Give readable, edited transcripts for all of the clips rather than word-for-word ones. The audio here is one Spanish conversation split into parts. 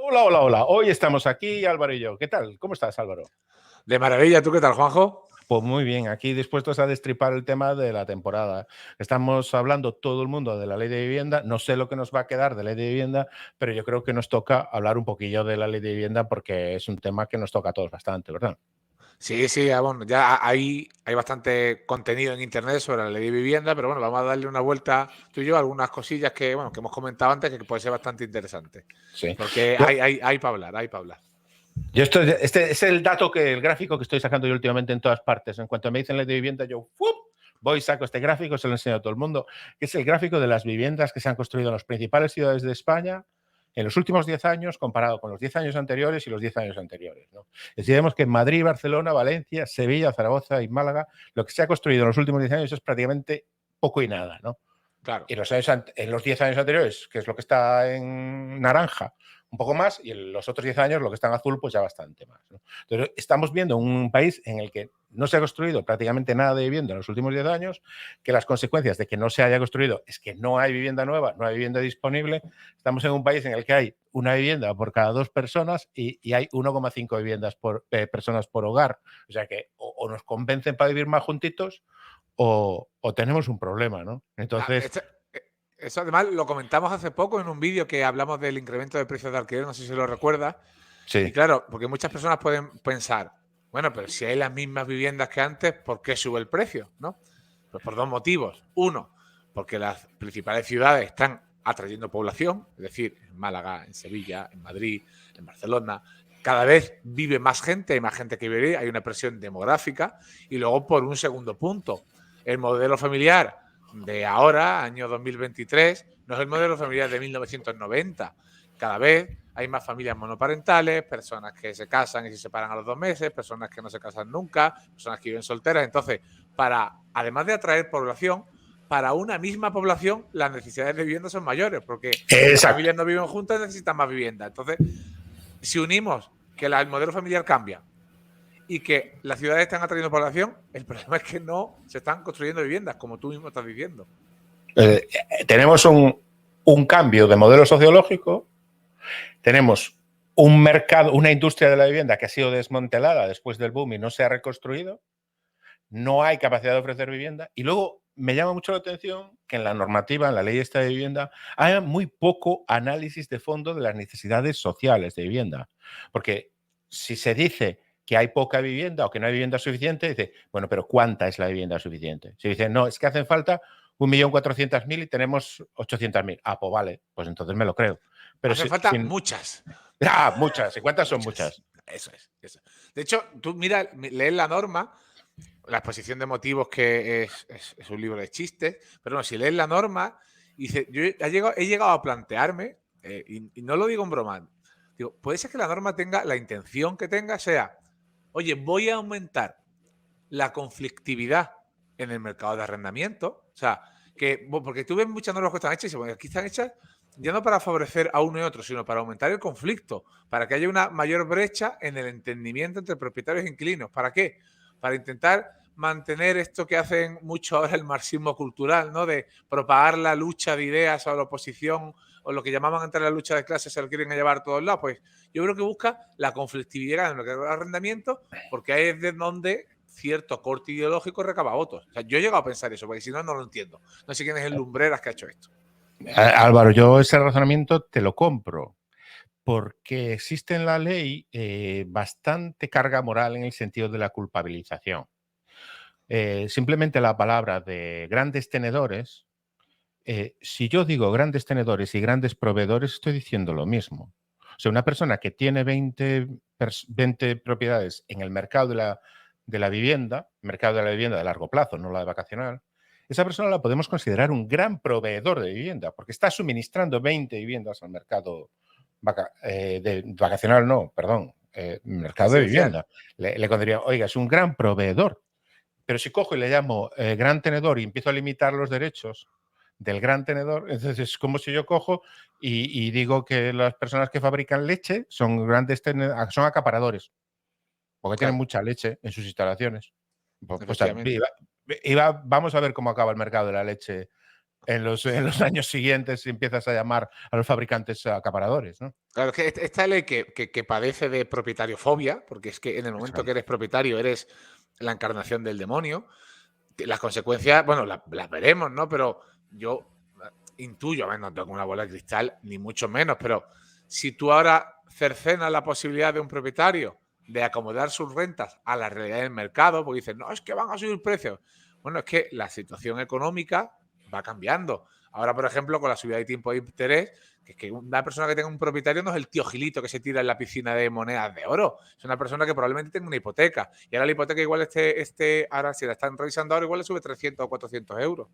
Hola, hola, hola. Hoy estamos aquí, Álvaro y yo. ¿Qué tal? ¿Cómo estás, Álvaro? De maravilla, ¿tú qué tal, Juanjo? Pues muy bien, aquí dispuestos a destripar el tema de la temporada. Estamos hablando todo el mundo de la ley de vivienda. No sé lo que nos va a quedar de ley de vivienda, pero yo creo que nos toca hablar un poquillo de la ley de vivienda porque es un tema que nos toca a todos bastante, ¿verdad? Sí, sí, bueno, ya hay bastante contenido en internet sobre la ley de vivienda, pero bueno, vamos a darle una vuelta tú y yo a algunas cosillas que, bueno, que hemos comentado antes que puede ser bastante interesante. Sí. Porque Yo, hay para hablar, hay para hablar. este es el dato el gráfico que estoy sacando yo últimamente en todas partes. En cuanto me dicen ley de vivienda, yo ¡fup! Voy, saco este gráfico, se lo enseño a todo el mundo, que es el gráfico de las viviendas que se han construido en las principales ciudades de España en los últimos 10 años comparado con los 10 años anteriores y los 10 años anteriores, ¿no? Decimos que en Madrid, Barcelona, Valencia, Sevilla, Zaragoza y Málaga, lo que se ha construido en los últimos 10 años es prácticamente poco y nada, ¿no? Claro. Y en los 10 años anteriores, que es lo que está en naranja, un poco más, y en los otros 10 años, lo que está en azul, pues ya bastante más, ¿no? Entonces, estamos viendo un país en el que no se ha construido prácticamente nada de vivienda en los últimos 10 años, que las consecuencias de que no se haya construido es que no hay vivienda nueva, no hay vivienda disponible. Estamos en un país en el que hay una vivienda por cada 2 personas y hay 1,5 viviendas por personas por hogar. O sea que o nos convencen para vivir más juntitos o tenemos un problema, ¿no? Ah, Entonces, eso además lo comentamos hace poco en un vídeo que hablamos del incremento de precios de alquiler, no sé si lo recuerdas. Y sí, claro, porque muchas personas pueden pensar, bueno, pero si hay las mismas viviendas que antes, ¿por qué sube el precio? ¿No? Pues por dos motivos. Uno, porque las principales ciudades están atrayendo población, es decir, en Málaga, en Sevilla, en Madrid, en Barcelona. Cada vez vive más gente, hay más gente que vive, hay una presión demográfica. Y luego, por un segundo punto, el modelo familiar de ahora, año 2023, no es el modelo familiar de 1990. Cada vez hay más familias monoparentales, personas que se casan y se separan a los 2 meses, personas que no se casan nunca, personas que viven solteras. Entonces, además de atraer población, para una misma población las necesidades de vivienda son mayores, porque si las exacto. familias no viven juntas necesitan más vivienda. Entonces, si unimos que el modelo familiar cambia y que las ciudades están atrayendo población, el problema es que no se están construyendo viviendas, como tú mismo estás diciendo. Tenemos un cambio de modelo sociológico, tenemos un mercado, una industria de la vivienda que ha sido desmantelada después del boom y no se ha reconstruido, no hay capacidad de ofrecer vivienda y luego me llama mucho la atención que en la normativa, en la ley esta de vivienda, haya muy poco análisis de fondo de las necesidades sociales de vivienda. Porque si se dice que hay poca vivienda o que no hay vivienda suficiente, dice, bueno, pero ¿cuánta es la vivienda suficiente? Si dicen, no, es que hacen falta 1.400.000 y tenemos 800.000. Ah, pues vale, pues entonces me lo creo. Pero Hacen falta sin... muchas. Ah, muchas. ¿Y cuántas son Muchas. muchas? Eso es. Eso. De hecho, tú mira, lees la norma, la exposición de motivos, que es un libro de chistes, pero no, si lees la norma, dice, yo he llegado a plantearme, y no lo digo en broma, digo, puede ser que la norma tenga, la intención que tenga sea, oye, voy a aumentar la conflictividad en el mercado de arrendamiento. O sea, porque tú ves muchas normas que están hechas y bueno, aquí están hechas ya no para favorecer a uno y otro, sino para aumentar el conflicto, para que haya una mayor brecha en el entendimiento entre propietarios e inquilinos. ¿Para qué? Para intentar mantener esto que hacen mucho ahora el marxismo cultural, ¿no? De propagar la lucha de ideas o la oposición o lo que llamaban antes la lucha de clases, se lo quieren llevar a todos lados. Pues yo creo que busca la conflictividad en lo que es el arrendamiento, porque ahí es de donde cierto corte ideológico recaba votos. O sea, yo he llegado a pensar eso, porque si no, no lo entiendo. No sé quién es el Lumbreras que ha hecho esto. Álvaro, yo ese razonamiento te lo compro, porque existe en la ley bastante carga moral en el sentido de la culpabilización. Simplemente la palabra de grandes tenedores, si yo digo grandes tenedores y grandes proveedores, estoy diciendo lo mismo. O sea, una persona que tiene 20 propiedades en el mercado de la vivienda, mercado de la vivienda de largo plazo, no la de vacacional, esa persona la podemos considerar un gran proveedor de vivienda, porque está suministrando 20 viviendas al mercado vacacional, no, perdón, mercado de Residencial. vivienda. Le pondría, oiga, es un gran proveedor. Pero si cojo y le llamo gran tenedor y empiezo a limitar los derechos del gran tenedor, entonces es como si yo cojo y digo que las personas que fabrican leche son son acaparadores, porque tienen Claro, mucha leche en sus instalaciones. Pues efectivamente. vamos a ver cómo acaba el mercado de la leche en los años siguientes empiezas a llamar a los fabricantes acaparadores, ¿no? Claro, es que esta ley que padece de propietariofobia, porque es que en el Eso momento que es. eres propietario eres la encarnación del demonio. Las consecuencias, bueno, las veremos, ¿no? Pero yo intuyo, a ver, no tengo una bola de cristal, ni mucho menos, pero si tú ahora cercenas la posibilidad de un propietario de acomodar sus rentas a la realidad del mercado, porque dicen, no, es que van a subir precios. Bueno, es que la situación económica va cambiando. Ahora, por ejemplo, con la subida de tiempo de interés, que es que una persona que tenga un propietario no es el tío Gilito que se tira en la piscina de monedas de oro. Es una persona que probablemente tenga una hipoteca. Y ahora la hipoteca igual ahora si la están revisando ahora, igual le sube 300 o 400 euros.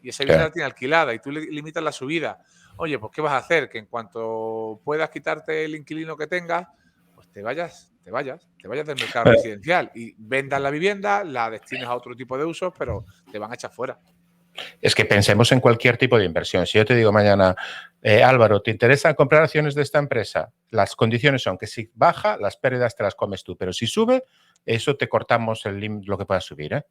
Y esa vivienda Claro. la tiene alquilada y tú le limitas la subida. Oye, pues ¿qué vas a hacer? Que en cuanto puedas quitarte el inquilino que tengas, pues te vayas del mercado residencial y vendas la vivienda, la destines a otro tipo de usos, pero te van a echar fuera. Es que pensemos en cualquier tipo de inversión. Si yo te digo mañana, Álvaro, ¿te interesa comprar acciones de esta empresa? Las condiciones son que si baja, las pérdidas te las comes tú, pero si sube, eso te cortamos lo que pueda subir.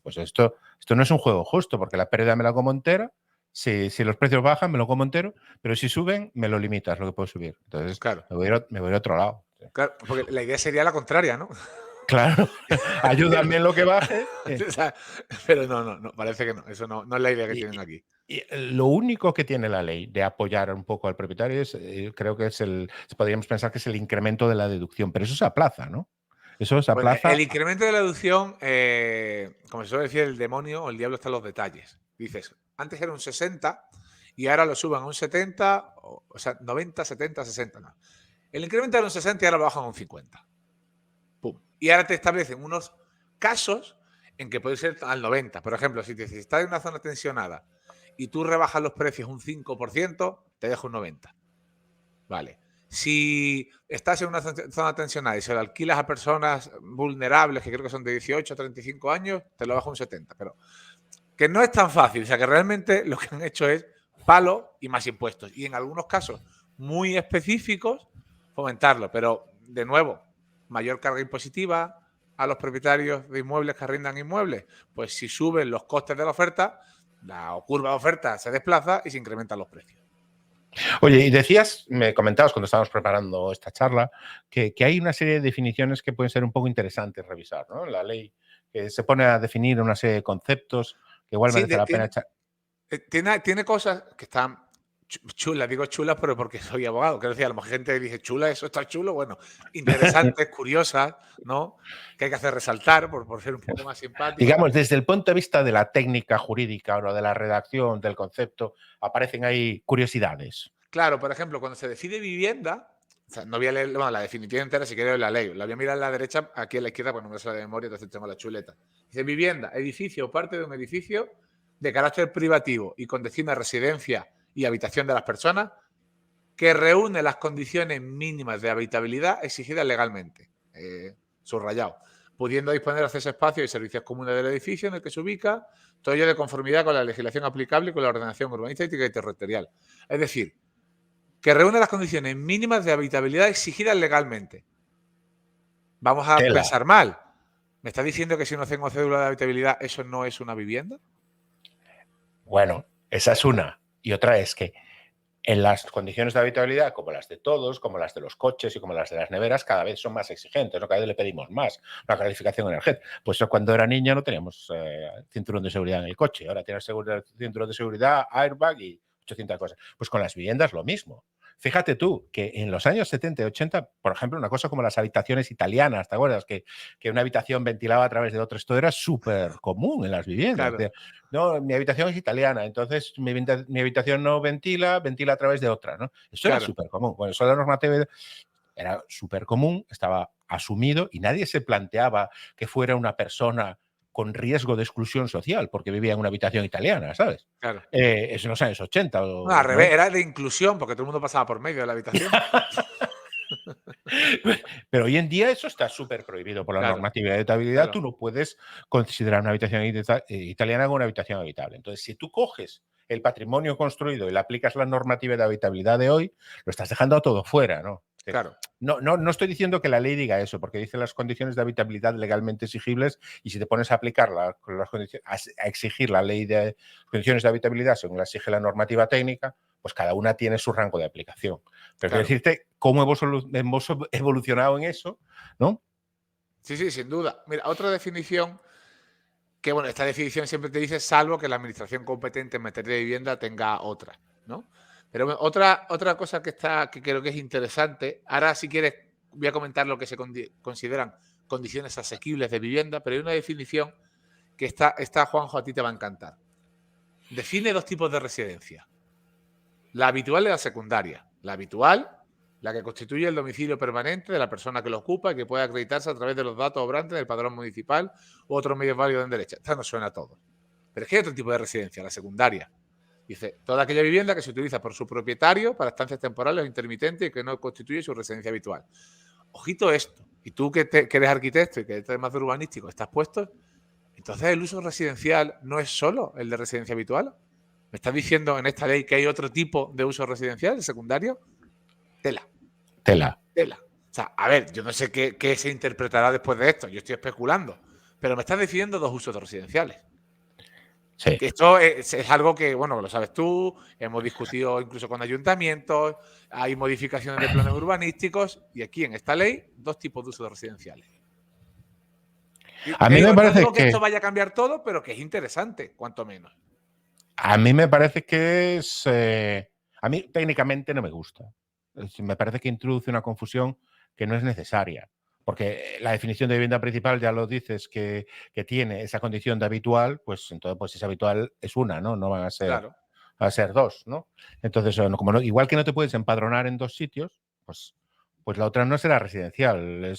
Pues esto no es un juego justo, porque la pérdida me la como entera. Si los precios bajan, me lo como entero, pero si suben, me lo limitas lo que puedo subir. Entonces, Claro, me voy a otro lado. claro, porque la idea sería la contraria, ¿no? Claro, ayúdame en lo que baje. O sea, pero no, parece que no. Eso no es la idea que tienen aquí. Y lo único que tiene la ley de apoyar un poco al propietario es, creo que podríamos pensar que es el incremento de la deducción, pero eso se aplaza, ¿no? Eso se Bueno, aplaza. el incremento de la deducción, como se suele decir, el demonio o el diablo está en los detalles. Dices, antes era un 60 y ahora lo suban a un 70, o sea, 90, 70, 60. No. El incremento era un 60 y ahora lo bajan a un 50. ¡Pum! Y ahora te establecen unos casos en que puede ser al 90. Por ejemplo, si estás en una zona tensionada y tú rebajas los precios un 5%, te dejo un 90. Vale. Si estás en una zona tensionada y se lo alquilas a personas vulnerables, que creo que son de 18 a 35 años, te lo bajo un 70. Pero que no es tan fácil. O sea, que realmente lo que han hecho es palo y más impuestos. Y en algunos casos muy específicos, fomentarlo. Pero, de nuevo, mayor carga impositiva a los propietarios de inmuebles que arrendan inmuebles. Pues si suben los costes de la oferta, la curva de oferta se desplaza y se incrementan los precios. Oye, y me comentabas cuando estábamos preparando esta charla, que hay una serie de definiciones que pueden ser un poco interesantes revisar, ¿no? La ley que se pone a definir una serie de conceptos que igual Sí, merece la pena echar. tiene cosas que están chulas, digo chulas, pero porque soy abogado. Quiero decir, a lo mejor gente dice chula, eso está chulo. Bueno, interesantes, curiosas, ¿no? Que hay que hacer resaltar por ser un poco más simpático. Digamos, desde el punto de vista de la técnica jurídica o de la redacción del concepto, aparecen ahí curiosidades. Claro, por ejemplo, cuando se decide vivienda, o sea, no voy a leer la definición entera si quiero la ley. La voy a mirar a la derecha, aquí a la izquierda, porque no me sale de memoria, entonces tengo la chuleta. Dice vivienda, edificio o parte de un edificio de carácter privativo y con destino a residencia y habitación de las personas que reúne las condiciones mínimas de habitabilidad exigidas legalmente. Subrayado. Pudiendo disponer de acceso a espacios y servicios comunes del edificio en el que se ubica, todo ello de conformidad con la legislación aplicable y con la ordenación urbanística y territorial. Es decir, que reúne las condiciones mínimas de habitabilidad exigidas legalmente. Vamos a Tela. pensar mal. ¿Me está diciendo que si no tengo cédula de habitabilidad, eso no es una vivienda? Bueno, esa es una. Y otra es que en las condiciones de habitabilidad, como las de todos, como las de los coches y como las de las neveras, cada vez son más exigentes, ¿no? Cada vez le pedimos más la calificación energética. Pues yo cuando era niña no teníamos cinturón de seguridad en el coche. Ahora tienes cinturón de seguridad, airbag y 800 cosas. Pues con las viviendas lo mismo. Fíjate tú que en los años 70 y 80, por ejemplo, una cosa como las habitaciones italianas, ¿te acuerdas? Que una habitación ventilaba a través de otra. Esto era súper común en las viviendas. Claro. No, mi habitación es italiana, entonces mi habitación no ventila a través de otra, ¿no? Esto era Claro. súper común. Bueno, eso la normativa era súper común, estaba asumido y nadie se planteaba que fuera una persona con riesgo de exclusión social porque vivía en una habitación italiana, ¿sabes? Claro. Es en los años 80 No, al o revés, 90. era de inclusión, porque todo el mundo pasaba por medio de la habitación. Pero hoy en día eso está súper prohibido por la Claro, normativa de habitabilidad. claro. Tú no puedes considerar una habitación italiana como una habitación habitable. Entonces, si tú coges el patrimonio construido y le aplicas la normativa de habitabilidad de hoy, lo estás dejando todo fuera, ¿no? Claro. no estoy diciendo que la ley diga eso, porque dice las condiciones de habitabilidad legalmente exigibles, y si te pones a aplicar las condiciones, a exigir la ley de condiciones de habitabilidad según la exige la normativa técnica, pues cada una tiene su rango de aplicación. Pero Claro. quiero decirte cómo hemos evolucionado en eso, ¿no? Sí, sí, sin duda. Mira, otra definición que, bueno, esta definición siempre te dice salvo que la administración competente en materia de vivienda tenga otra, ¿no? Pero bueno, otra cosa que creo que es interesante, ahora si quieres voy a comentar lo que se consideran condiciones asequibles de vivienda, pero hay una definición que está Juanjo, a ti te va a encantar. Define dos tipos de residencia. La habitual y la secundaria. La habitual, la que constituye el domicilio permanente de la persona que lo ocupa y que puede acreditarse a través de los datos obrantes del padrón municipal u otros medios válidos en derecho. Esta nos suena a todos. Pero es que hay otro tipo de residencia, la secundaria. Dice, toda aquella vivienda que se utiliza por su propietario para estancias temporales o intermitentes y que no constituye su residencia habitual. Ojito esto. Y tú que eres arquitecto y que eres más de urbanístico, estás puesto. Entonces el uso residencial no es solo el de residencia habitual. ¿Me estás diciendo en esta ley que hay otro tipo de uso residencial, el secundario? Tela. Tela. O sea, a ver, yo no sé qué se interpretará después de esto. Yo estoy especulando. Pero me estás definiendo dos usos residenciales. Sí. Que esto es algo que, bueno, lo sabes tú, hemos discutido incluso con ayuntamientos, hay modificaciones de planes urbanísticos y aquí en esta ley dos tipos de usos residenciales. A mí me No parece digo que esto vaya a cambiar todo, pero que es interesante, cuanto menos. A mí me parece que es... a mí técnicamente no me gusta. Me parece que introduce una confusión que no es necesaria. Porque la definición de vivienda principal ya lo dices que tiene esa condición de habitual, pues entonces pues esa habitual es una, ¿no? No van a ser, Claro. a ser dos, ¿no? Entonces, como no, igual que no te puedes empadronar en dos sitios, pues la otra no será residencial,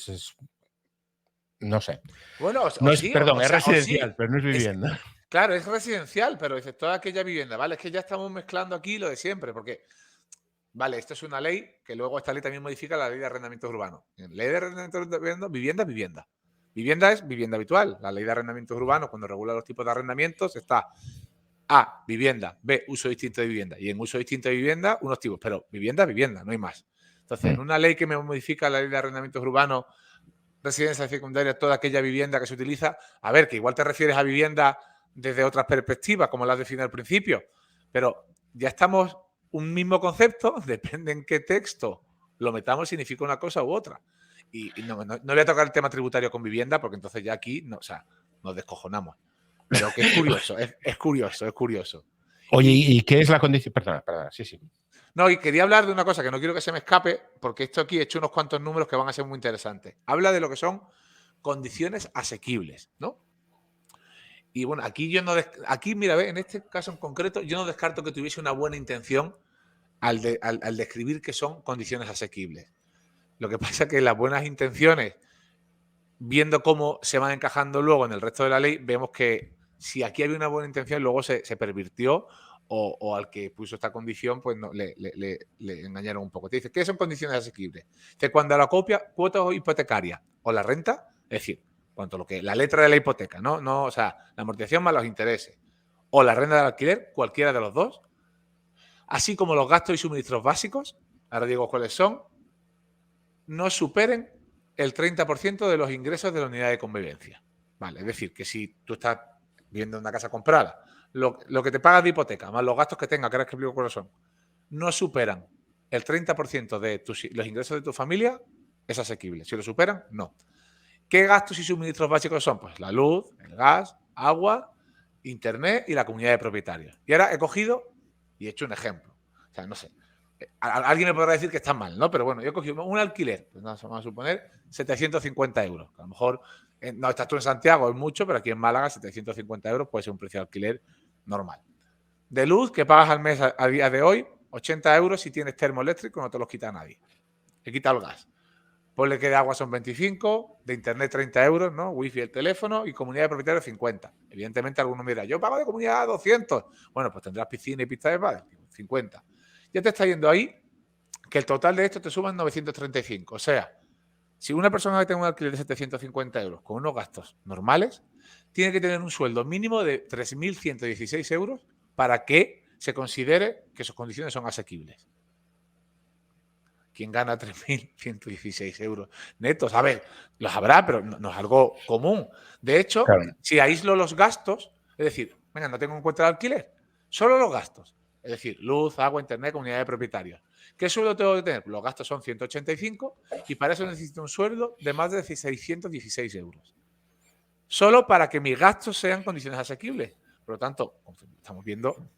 no sé. Bueno, No o es, sí, perdón, es o sí. residencial, pero no es vivienda. Claro, es residencial, pero dices toda aquella vivienda, ¿vale? Es que ya estamos mezclando aquí lo de siempre, porque, vale, esto es una ley que luego esta ley también modifica la ley de arrendamientos urbanos. En ley de arrendamientos urbanos, vivienda es vivienda. Vivienda es vivienda habitual. La ley de arrendamientos urbanos, cuando regula los tipos de arrendamientos, está A, vivienda, B, uso distinto de vivienda. Y en uso distinto de vivienda, unos tipos, pero vivienda, vivienda, no hay más. Entonces, en una ley que me modifica la ley de arrendamientos urbanos, residencia secundaria, toda aquella vivienda que se utiliza, a ver, que igual te refieres a vivienda desde otras perspectivas, como las define al principio, pero ya estamos un mismo concepto, depende en qué texto lo metamos, significa una cosa u otra. Y no voy a tocar el tema tributario con vivienda, porque entonces ya aquí, no, o sea, nos descojonamos. Pero que es curioso, es curioso, es curioso. Oye, Y ¿y qué es la condición? Perdona, sí, sí. no, y quería hablar de una cosa que no quiero que se me escape, porque esto aquí he hecho unos cuantos números que van a ser muy interesantes. Habla de lo que son condiciones asequibles, ¿no? Y bueno, aquí yo no, aquí mira, en este caso en concreto, yo no descarto que tuviese una buena intención al describir que son condiciones asequibles. Lo que pasa es que las buenas intenciones, viendo cómo se van encajando luego en el resto de la ley, vemos que si aquí había una buena intención, luego se pervirtió o al que puso esta condición, pues no, le engañaron un poco. Te dice, ¿qué son condiciones asequibles? Que cuando la cuota hipotecaria o la renta, es decir, cuanto lo que la letra de la hipoteca, ¿no? O sea, la amortización más los intereses o la renta del alquiler, cualquiera de los dos, así como los gastos y suministros básicos, ahora digo cuáles son, no superen el 30% de los ingresos de la unidad de convivencia. Vale, es decir, que si tú estás viviendo en una casa comprada, lo que te pagas de hipoteca, más los gastos que tengas, que ahora explico cuáles son, no superan el 30% de los ingresos de tu familia, es asequible. Si lo superan, no. ¿Qué gastos y suministros básicos son? Pues la luz, el gas, agua, internet y la comunidad de propietarios. Y ahora he cogido y he hecho un ejemplo. O sea, no sé. Alguien me podrá decir que está mal, ¿no? Pero bueno, yo he cogido un alquiler, pues nada, vamos a suponer 750 euros. A lo mejor, no estás tú en Santiago, es mucho, pero aquí en Málaga 750 euros puede ser un precio de alquiler normal. De luz, que pagas al mes a día de hoy, 80 euros si tienes termoeléctrico, no te los quita nadie. He quitado el gas. Ponle que de agua son 25, de internet 30 euros, ¿no? Wifi, el teléfono y comunidad de propietarios 50. Evidentemente alguno me dirá, yo pago de comunidad 200. Bueno, pues tendrás piscina y pista de pádel, 50. Ya te está yendo ahí que el total de esto te suman 935. O sea, si una persona que tenga un alquiler de 750 euros con unos gastos normales, tiene que tener un sueldo mínimo de 3.116 euros para que se considere que sus condiciones son asequibles. ¿Quién gana 3.116 euros netos? A ver, los habrá, pero no es algo común. De hecho, Claro. si aíslo los gastos, es decir, venga, no tengo en cuenta el alquiler, solo los gastos. Es decir, luz, agua, internet, comunidad de propietarios. ¿Qué sueldo tengo que tener? Los gastos son 185 y para eso necesito un sueldo de más de 616 euros. Solo para que mis gastos sean condiciones asequibles. Por lo tanto, estamos viendo,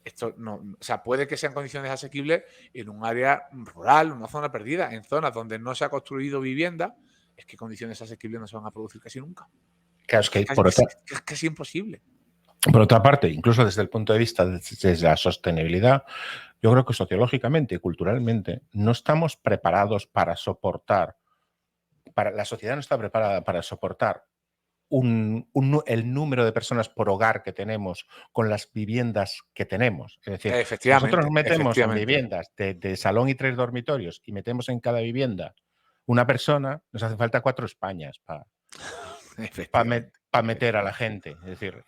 esto no, o sea, puede que sean condiciones asequibles en un área rural, una zona perdida, en zonas donde no se ha construido vivienda, es que condiciones asequibles no se van a producir casi nunca. Claro, es que Es casi imposible. por otra parte, incluso desde el punto de vista de la sostenibilidad, yo creo que sociológicamente y culturalmente no estamos preparados para soportar, la sociedad no está preparada para soportar el número de personas por hogar que tenemos con las viviendas que tenemos. Es decir, si nosotros nos metemos en viviendas de salón y 3 dormitorios y metemos en cada vivienda una persona, nos hace falta 4 Españas para meter a la gente. Es decir,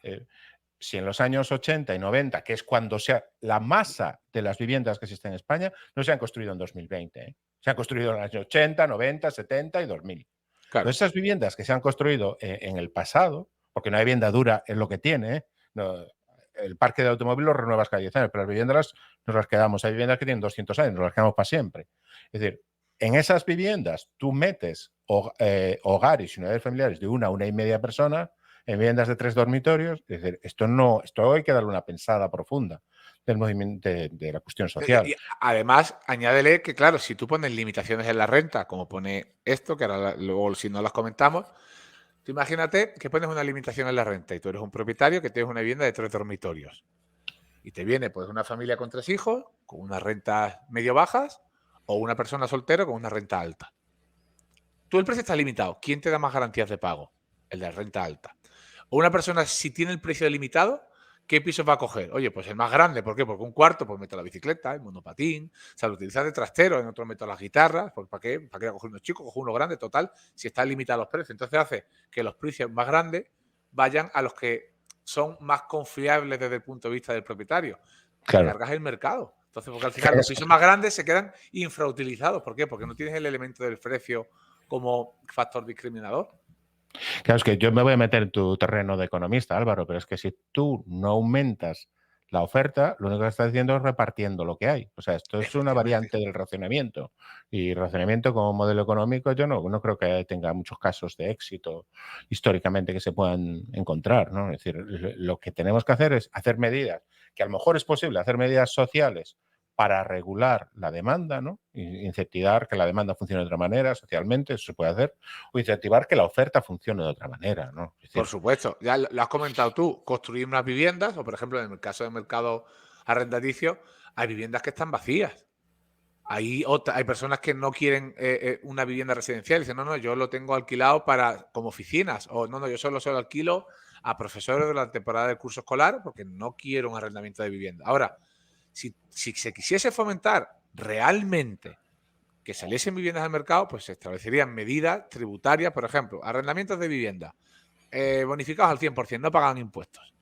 si en los años 80 y 90, que es cuando la masa de las viviendas que existen en España, no se han construido en 2020. Se han construido en los años 80, 90, 70 y 2000. Claro. Entonces, esas viviendas que se han construido en el pasado, porque una vivienda dura es lo que tiene, no, el parque de automóvil lo renuevas cada 10 años, pero las viviendas nos las quedamos. Hay viviendas que tienen 200 años, nos las quedamos para siempre. Es decir, en esas viviendas tú metes hogares y unidades familiares de una y media persona en viviendas de 3 dormitorios. Es decir, esto hay que darle una pensada profunda del movimiento de la cuestión social. Y además, añádele que, claro, si tú pones limitaciones en la renta, como pone esto, que ahora luego si no las comentamos, tú imagínate que pones una limitación en la renta y tú eres un propietario que tienes una vivienda de 3 dormitorios y te viene pues una familia con 3 hijos, con unas rentas medio bajas o una persona soltera con una renta alta. Tú el precio está limitado. ¿Quién te da más garantías de pago? El de la renta alta. O una persona, si tiene el precio limitado, ¿qué pisos va a coger? Oye, pues el más grande. ¿Por qué? Porque un cuarto, pues meto la bicicleta, el monopatín, o sea, lo utilizas de trastero, en otro meto las guitarras, pues ¿para qué? ¿Para qué coger unos chicos? Coger uno grande, total, si están limitados los precios. Entonces hace que los precios más grandes vayan a los que son más confiables desde el punto de vista del propietario. Claro. Cargas el mercado. Entonces, porque al final los pisos más grandes se quedan infrautilizados. ¿Por qué? Porque no tienes el elemento del precio como factor discriminador. Claro, es que yo me voy a meter en tu terreno de economista, Álvaro, pero es que si tú no aumentas la oferta, lo único que estás haciendo es repartiendo lo que hay. O sea, esto es una variante del racionamiento. Y racionamiento como modelo económico yo no creo que tenga muchos casos de éxito históricamente que se puedan encontrar, ¿no? Es decir, lo que tenemos que hacer es hacer medidas, que a lo mejor es posible hacer medidas sociales para regular la demanda, ¿no? Incentivar que la demanda funcione de otra manera socialmente, eso se puede hacer, o incentivar que la oferta funcione de otra manera, ¿no? Es decir, por supuesto, ya lo has comentado tú, construir unas viviendas, o por ejemplo, en el caso del mercado arrendaticio, hay viviendas que están vacías. Hay personas que no quieren una vivienda residencial, dicen, no, yo lo tengo alquilado como oficinas, o no, yo solo se lo alquilo a profesores de la temporada del curso escolar porque no quiero un arrendamiento de vivienda. Ahora, si se quisiese fomentar realmente que saliesen viviendas al mercado, pues se establecerían medidas tributarias, por ejemplo, arrendamientos de vivienda bonificados al 100%, no pagan impuestos.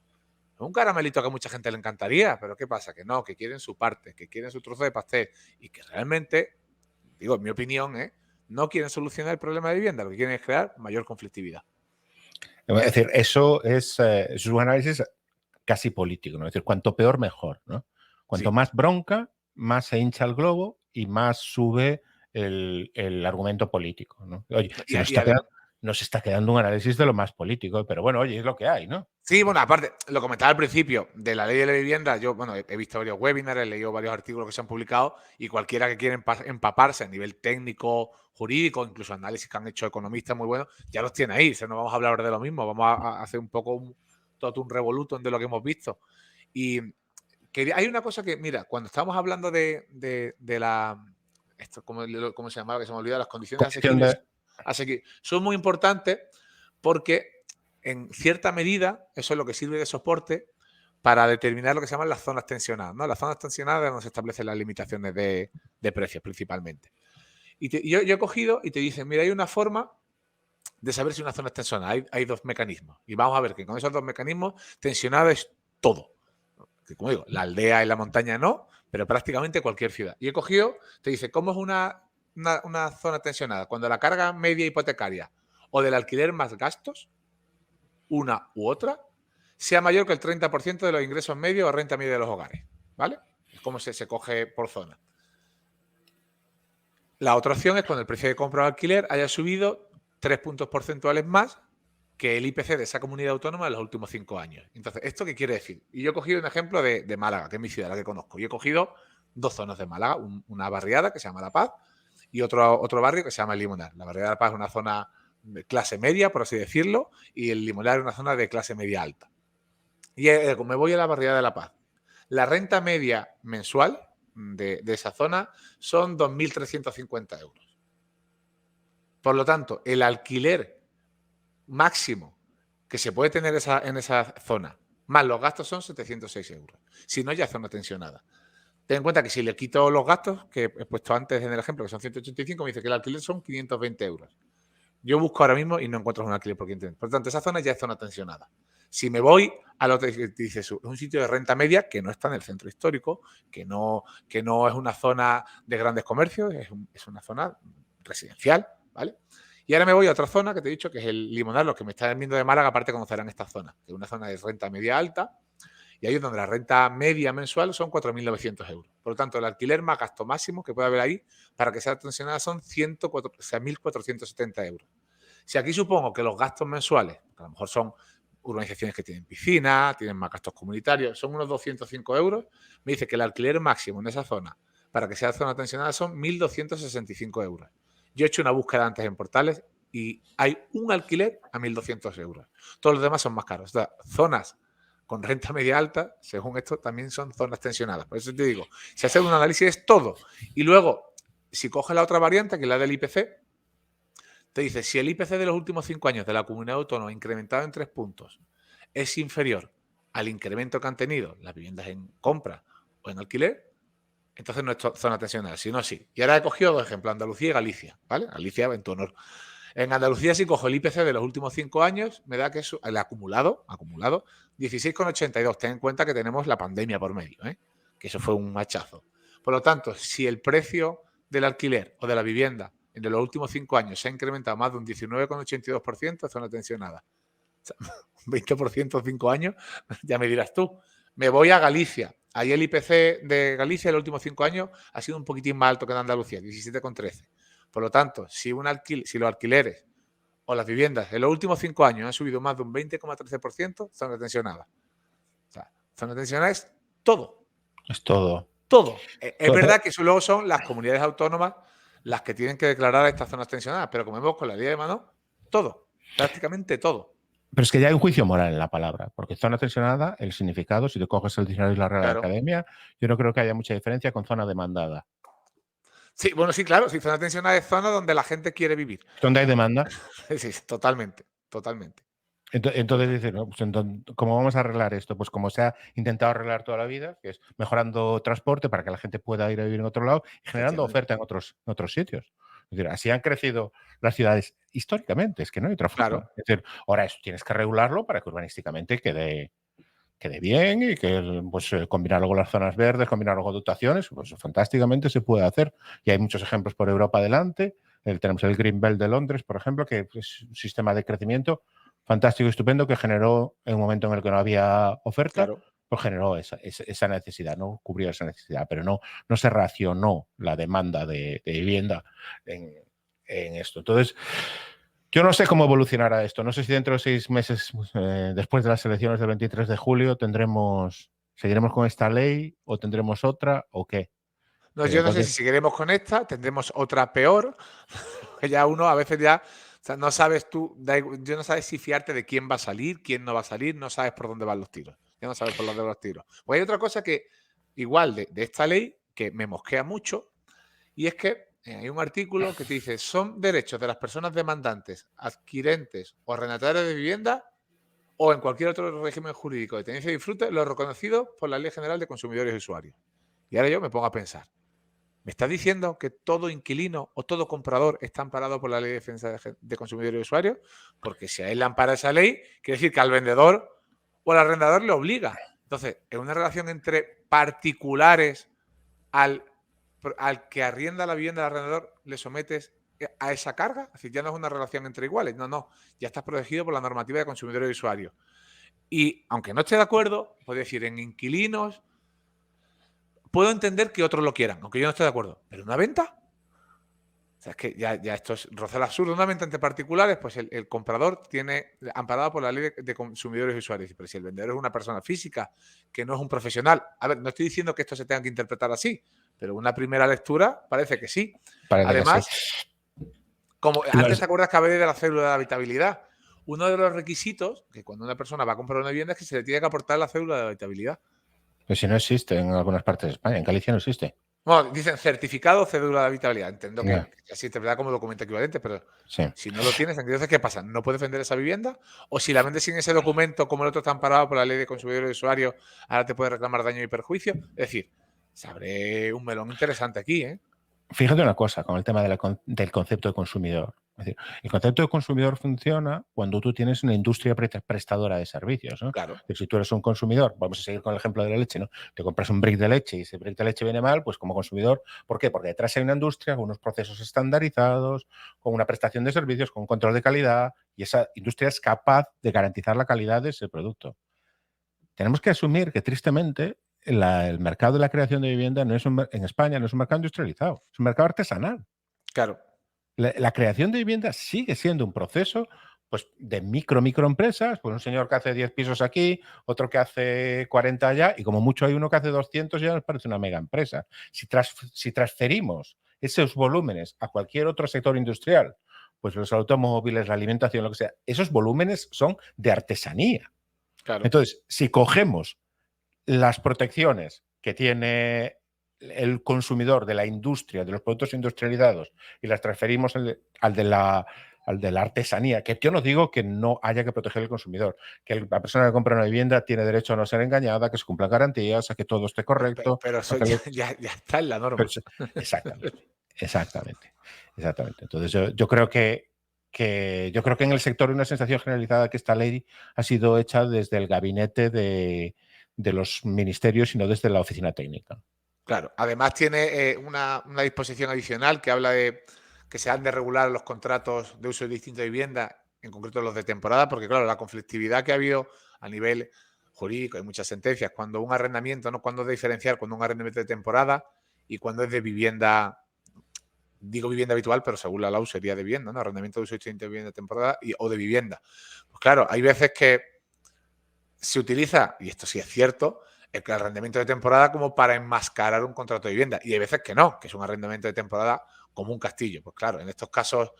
Un caramelito que a mucha gente le encantaría, pero ¿qué pasa? Que no, que quieren su parte, que quieren su trozo de pastel y que realmente, digo, en mi opinión, no quieren solucionar el problema de vivienda, lo que quieren es crear mayor conflictividad. Es decir, eso es un análisis casi político, ¿no? Es decir, cuanto peor, mejor, ¿no? Cuanto más bronca, más se hincha el globo y más sube el argumento político, ¿no? Oye, nos está quedando un análisis de lo más político, pero bueno, oye, es lo que hay, ¿no? Sí, bueno, aparte, lo comentaba al principio, de la ley de la vivienda, yo, bueno, he visto varios webinars, he leído varios artículos que se han publicado y cualquiera que quiera empaparse a nivel técnico, jurídico, incluso análisis que han hecho economistas muy buenos, ya los tiene ahí, no vamos a hablar de lo mismo, vamos a hacer un poco todo un revolutum de lo que hemos visto. Y que hay una cosa que, mira, cuando estamos hablando de la... Esto, ¿cómo se llamaba? Que se me olvidó, las condiciones asequibles. Son muy importantes porque en cierta medida eso es lo que sirve de soporte para determinar lo que se llaman las zonas tensionadas, ¿no? Las zonas tensionadas es donde se establecen las limitaciones de precios principalmente. Y yo he cogido y te dicen, mira, hay una forma de saber si una zona es tensionada. Hay 2 mecanismos. Y vamos a ver que con esos 2 mecanismos tensionado es todo. Que, como digo, la aldea y la montaña no, pero prácticamente cualquier ciudad. Y he cogido, te dice, ¿cómo es una una zona tensionada cuando la carga media hipotecaria o del alquiler más gastos, una u otra, sea mayor que el 30% de los ingresos medios o renta media de los hogares, ¿vale? Es como se coge por zona. La otra opción es cuando el precio de compra o alquiler haya subido 3 puntos porcentuales más que el IPC de esa comunidad autónoma en los últimos 5 años. Entonces, ¿esto qué quiere decir? Y yo he cogido un ejemplo de Málaga, que es mi ciudad, la que conozco. Y he cogido dos zonas de Málaga, una barriada que se llama La Paz y otro barrio que se llama el Limonar. La barriada de La Paz es una zona de clase media, por así decirlo, y el Limonar es una zona de clase media alta. Y me voy a la barriada de La Paz. La renta media mensual de esa zona son 2.350 euros. Por lo tanto, el alquiler máximo que se puede tener en esa zona, más los gastos, son 706 euros. Si no, ya es zona tensionada. Ten en cuenta que si le quito los gastos, que he puesto antes en el ejemplo, que son 185, me dice que el alquiler son 520 euros. Yo busco ahora mismo y no encuentro un alquiler por 520. Por lo tanto, esa zona ya es zona tensionada. Si me voy a lo que dice, es un sitio de renta media que no está en el centro histórico, que no es una zona de grandes comercios, es una zona residencial, ¿vale? Y ahora me voy a otra zona que te he dicho que es el Limonar. Los que me están viendo de Málaga, aparte, conocerán esta zona, que es una zona de renta media alta, y ahí es donde la renta media mensual son 4.900 euros. Por lo tanto, el alquiler más gasto máximo que puede haber ahí para que sea tensionada son 1.470 euros. Si aquí supongo que los gastos mensuales, que a lo mejor son urbanizaciones que tienen piscina, tienen más gastos comunitarios, son unos 205 euros, me dice que el alquiler máximo en esa zona para que sea zona tensionada son 1.265 euros. Yo he hecho una búsqueda antes en portales y hay un alquiler a 1.200 euros. Todos los demás son más caros. O sea, zonas con renta media alta, según esto, también son zonas tensionadas. Por eso te digo, si haces un análisis es todo. Y luego, si coges la otra variante, que es la del IPC, te dice, si el IPC de los últimos 5 años de la comunidad autónoma incrementado en 3 puntos es inferior al incremento que han tenido las viviendas en compra o en alquiler, entonces no es zona tensionada, sino sí. Y ahora he cogido dos ejemplos, Andalucía y Galicia, ¿vale? Galicia en tu honor. En Andalucía, si cojo el IPC de los últimos 5 años, me da que es el acumulado 16,82. Ten en cuenta que tenemos la pandemia por medio, ¿eh? Que eso fue un hachazo. Por lo tanto, si el precio del alquiler o de la vivienda en los últimos 5 años se ha incrementado más de un 19,82%, zona tensionada. O sea, un 20% en 5 años, ya me dirás tú. Me voy a Galicia. Ahí el IPC de Galicia en los últimos 5 años ha sido un poquitín más alto que en Andalucía, 17,13. Por lo tanto, si los alquileres o las viviendas en los últimos 5 años han subido más de un 20,13%, zona tensionada. O sea, zona tensionada es todo. Es todo. Todo. Es verdad que eso luego son las comunidades autónomas las que tienen que declarar estas zonas tensionadas, pero como vemos con la ley de mano, todo. Prácticamente todo. Pero es que ya hay un juicio moral en la palabra, porque zona tensionada, el significado, si te coges el diccionario de la Real Academia, yo no creo que haya mucha diferencia con zona demandada. Sí, bueno, sí, claro. Sí, zona tensionada es zona donde la gente quiere vivir. ¿Dónde hay demanda? Sí, totalmente, totalmente. Entonces dices, ¿no? Pues ¿cómo vamos a arreglar esto? Pues como se ha intentado arreglar toda la vida, que es mejorando transporte para que la gente pueda ir a vivir en otro lado y generando oferta en otros sitios. Es decir, así han crecido las ciudades históricamente, es que no hay otra forma. Claro. Es decir, ahora eso tienes que regularlo para que urbanísticamente quede bien y que pues combinar luego las zonas verdes, combinar luego dotaciones, pues fantásticamente se puede hacer. Y hay muchos ejemplos por Europa adelante. Tenemos el Green Belt de Londres, por ejemplo, que es un sistema de crecimiento fantástico y estupendo que generó en un momento en el que no había oferta, claro. pues generó esa necesidad, ¿no? Cubrió esa necesidad, pero no se racionó la demanda de vivienda en esto. Entonces, yo no sé cómo evolucionará esto. No sé si dentro de 6 meses, después de las elecciones del 23 de julio, seguiremos con esta ley o tendremos otra o qué. No, yo no sé si seguiremos con esta, tendremos otra peor, que ya uno a veces ya, o sea, no sabes tú, yo no sabes si fiarte de quién va a salir, quién no va a salir, no sabes por dónde van los tiros. Ya no sabes por dónde van los tiros. Pues hay otra cosa que, igual de esta ley, que me mosquea mucho, y es que hay un artículo que te dice, son derechos de las personas demandantes, adquirentes o arrendatarias de vivienda o en cualquier otro régimen jurídico de tenencia y disfrute, lo reconocido por la Ley General de Consumidores y Usuarios. Y ahora yo me pongo a pensar, ¿me estás diciendo que todo inquilino o todo comprador está amparado por la Ley de Defensa de Consumidores y Usuarios? Porque si a él le ampara esa ley, quiere decir que al vendedor o al arrendador le obliga. Entonces, es una relación entre particulares al al que arrienda la vivienda al arrendador le sometes a esa carga, es decir, ya no es una relación entre iguales, no, ya estás protegido por la normativa de consumidor y usuario. Y aunque no esté de acuerdo, puedo decir, en inquilinos, puedo entender que otros lo quieran, aunque yo no esté de acuerdo, pero una venta. O sea, es que ya esto es rozar el absurdo. Una venta entre particulares, pues el comprador tiene, amparado por la ley de consumidores y usuarios. Pero si el vendedor es una persona física, que no es un profesional, a ver, no estoy diciendo que esto se tenga que interpretar así, pero una primera lectura parece que sí. Parece que sí. Además, como antes te acuerdas que hablé de la cédula de habitabilidad, uno de los requisitos que cuando una persona va a comprar una vivienda es que se le tiene que aportar la cédula de habitabilidad. Pues si no existe en algunas partes de España, en Galicia no existe. Bueno, dicen certificado o cédula de habitabilidad. Entiendo Ya. que así te da como documento equivalente, pero Sí. si no lo tienes, entonces, ¿qué pasa? ¿No puedes vender esa vivienda? O si la vendes sin ese documento, como el otro está amparado por la ley de consumidor y usuario, ahora te puedes reclamar daño y perjuicio. Es decir, se abre un melón interesante aquí, ¿eh? Fíjate una cosa con el tema del concepto de consumidor. Es decir, el concepto de consumidor funciona cuando tú tienes una industria prestadora de servicios, ¿no? Claro. Si tú eres un consumidor, vamos a seguir con el ejemplo de la leche, ¿no? Te compras un brick de leche y ese brick de leche viene mal, pues como consumidor, ¿por qué? Porque detrás hay una industria con unos procesos estandarizados, con una prestación de servicios, con un control de calidad, y esa industria es capaz de garantizar la calidad de ese producto. Tenemos que asumir que tristemente el mercado de la creación de vivienda no es en España no es un mercado industrializado, es un mercado artesanal. Claro. La creación de vivienda sigue siendo un proceso pues, de microempresas, pues un señor que hace 10 pisos aquí, otro que hace 40 allá, y como mucho hay uno que hace 200 ya nos parece una mega empresa. Si transferimos esos volúmenes a cualquier otro sector industrial, pues los automóviles, la alimentación, lo que sea, esos volúmenes son de artesanía. Claro. Entonces, si cogemos las protecciones que tiene el consumidor de la industria, de los productos industrializados, y las transferimos al de la artesanía, que yo no digo que no haya que proteger al consumidor, que la persona que compra una vivienda tiene derecho a no ser engañada, que se cumplan garantías, a que todo esté correcto. Pero eso ya está en la norma. Exactamente. Entonces yo creo que en el sector hay una sensación generalizada que esta ley ha sido hecha desde el gabinete de los ministerios y no desde la oficina técnica. Claro. Además tiene una disposición adicional que habla de que se han de regular los contratos de uso distinto de vivienda, en concreto los de temporada, porque claro, la conflictividad que ha habido a nivel jurídico, hay muchas sentencias, cuando un arrendamiento, ¿no? Cuando es de diferenciar cuando un arrendamiento de temporada y cuando es de vivienda, digo vivienda habitual, pero según la LAU sería de vivienda, ¿no? Arrendamiento de uso distinto de vivienda de temporada o de vivienda. Pues claro, hay veces que se utiliza, y esto sí es cierto, el arrendamiento de temporada como para enmascarar un contrato de vivienda. Y hay veces que no, que es un arrendamiento de temporada como un castillo. Pues claro, en estos casos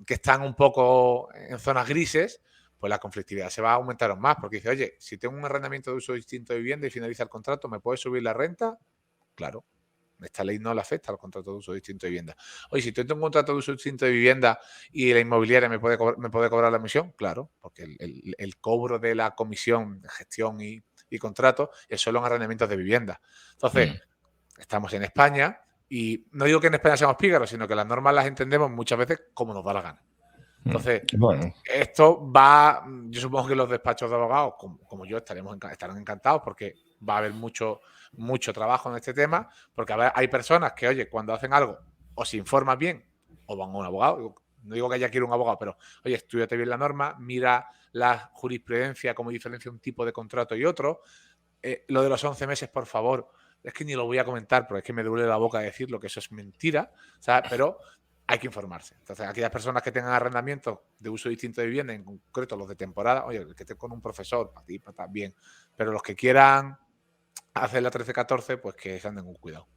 que están un poco en zonas grises, pues la conflictividad se va a aumentar aún más. Porque dice, oye, si tengo un arrendamiento de uso distinto de vivienda y finaliza el contrato, ¿me puede subir la renta? Claro. Esta ley no le afecta al contrato de uso distinto de vivienda. Oye, si yo tengo un contrato de uso distinto de vivienda y la inmobiliaria me puede cobrar la comisión, claro, porque el cobro de la comisión de gestión y contrato es solo en arrendamientos de vivienda. Entonces, estamos en España y no digo que en España seamos pícaros, sino que las normas las entendemos muchas veces como nos da la gana. Entonces, bueno, esto va, yo supongo que los despachos de abogados, como yo, estarán encantados porque va a haber mucho trabajo en este tema, porque hay personas que, oye, cuando hacen algo o se informan bien o van a un abogado, no digo que haya que ir a un abogado, pero, oye, estudiate bien la norma, mira la jurisprudencia, cómo diferencia un tipo de contrato y otro. Lo de los 11 meses, por favor, es que ni lo voy a comentar porque es que me duele la boca decirlo, que eso es mentira, ¿sabes? Pero hay que informarse. Entonces, aquellas personas que tengan arrendamientos de uso distinto de vivienda, en concreto los de temporada, oye, que esté con un profesor, para ti, para bien. Pero los que quieran hacer la 13-14, pues que se anden con cuidado.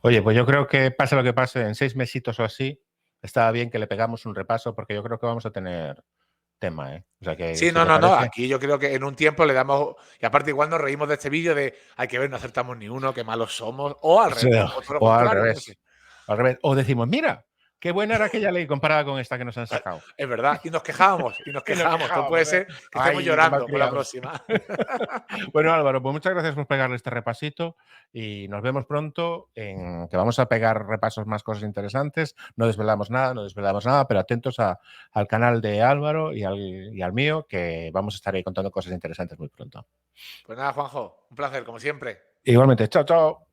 Oye, pues yo creo que pase lo que pase, en 6 mesitos o así, estaba bien que le pegamos un repaso porque yo creo que vamos a tener tema, ¿eh? O sea que, Sí, si te no. parece... Aquí yo creo que en un tiempo le damos. Y aparte, igual nos reímos de este vídeo de hay que ver, no acertamos ni uno, qué malos somos. O al revés, o todo lo O al contrario. No revés. sé. Al revés. O decimos, mira, qué buena era aquella ley comparada con esta que nos han sacado. Es verdad. Y nos quejábamos. Todo puede ser que estemos Ay, qué llorando por la malcriados. próxima. Bueno, Álvaro, pues muchas gracias por pegarle este repasito y nos vemos pronto en que vamos a pegar repasos más cosas interesantes. No desvelamos nada, pero atentos al canal de Álvaro y al mío, que vamos a estar ahí contando cosas interesantes muy pronto. Pues nada, Juanjo, un placer, como siempre. Igualmente, chao, chao.